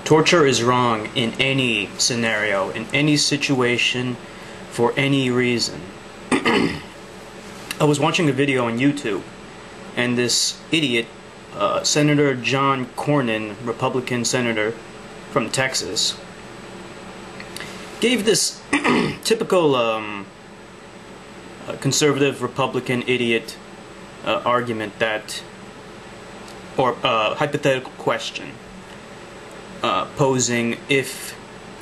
Torture is wrong in any scenario, in any situation, for any reason. I was watching a video on YouTube, and this idiot, Senator John Cornyn, Republican senator from Texas, gave this typical conservative Republican idiot argument that, or hypothetical question, posing if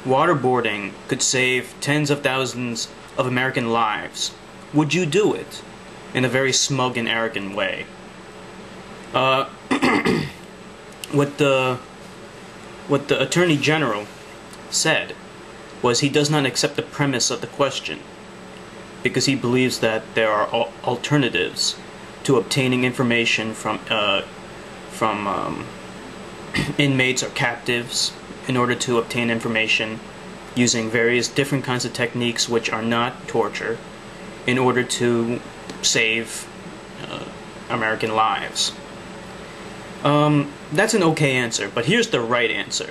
waterboarding could save tens of thousands of American lives, would you do it? In a very smug and arrogant way. What the Attorney General said was he does not accept the premise of the question because he believes that there are alternatives to obtaining information from inmates or captives in order to obtain information using various different kinds of techniques which are not torture in order to save American lives. That's an okay answer, but here's the right answer.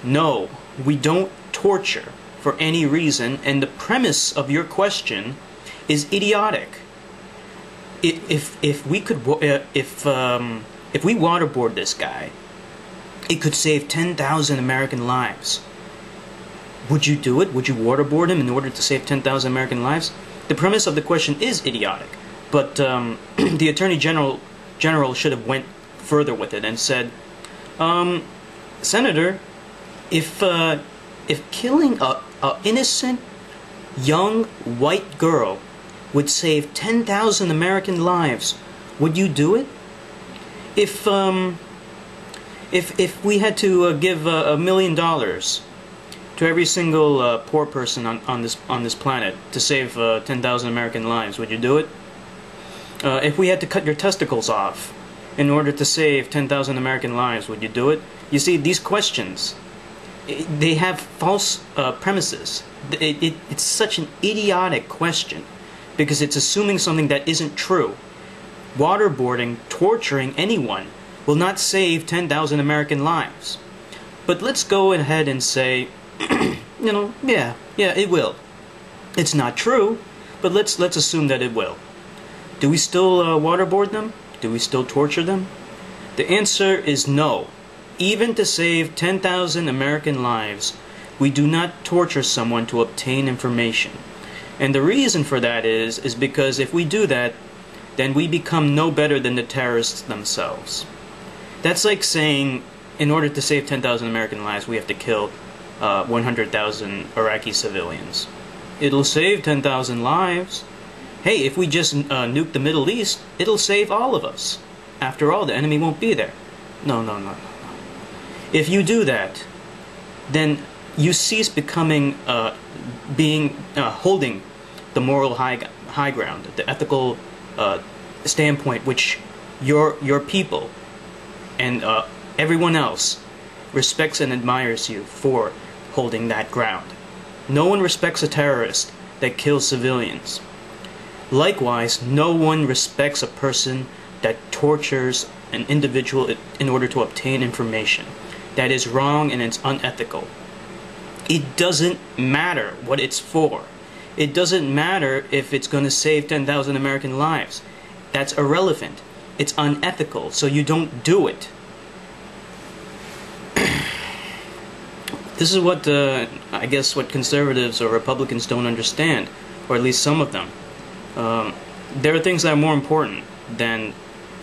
No, we don't torture for any reason, and the premise of your question is idiotic. If we waterboard this guy, it could save 10,000 American lives. Would you do it? Would you waterboard him in order to save 10,000 American lives? The premise of the question is idiotic, but the Attorney General should have went further with it and said, Senator, if killing a innocent young white girl would save 10,000 American lives, would you do it? If we had to give $1 million to every single poor person on this planet to save 10,000 American lives, would you do it? If we had to cut your testicles off in order to save 10,000 American lives, would you do it? You see, these questions, they have false premises. It's such an idiotic question because it's assuming something that isn't true. Waterboarding, torturing anyone, will not save 10,000 American lives. But let's go ahead and say, yeah, it will. It's not true, but let's assume that it will. Do we still waterboard them? Do we still torture them? The answer is no. Even to save 10,000 American lives, we do not torture someone to obtain information. And the reason for that is because if we do that, then we become no better than the terrorists themselves. That's like saying, in order to save 10,000 American lives, we have to kill 100,000 Iraqi civilians. It'll save 10,000 lives. Hey, if we just nuke the Middle East, it'll save all of us. After all, the enemy won't be there. No. If you do that, then you cease becoming, holding the moral high ground, the ethical standpoint which your people and everyone else respects and admires you for holding that ground. No one respects a terrorist that kills civilians. Likewise, no one respects a person that tortures an individual in order to obtain information. That is wrong and it's unethical. It doesn't matter what it's for. It doesn't matter if it's going to save 10,000 American lives. That's irrelevant. It's unethical, so you don't do it. This is what, I guess, what conservatives or Republicans don't understand, or at least some of them. There are things that are more important than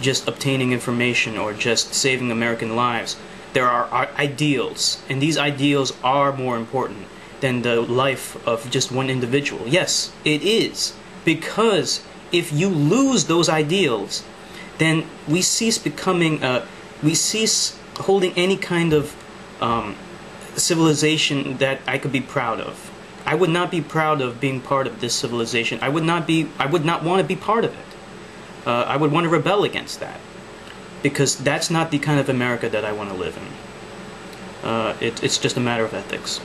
just obtaining information or just saving American lives. There are ideals, and these ideals are more important than the life of just one individual. Yes, it is, because if you lose those ideals, then we cease holding any kind of civilization that I could be proud of. I would not be proud of being part of this civilization. I would not want to be part of it. I would want to rebel against that, because that's not the kind of America that I want to live in. It's just a matter of ethics.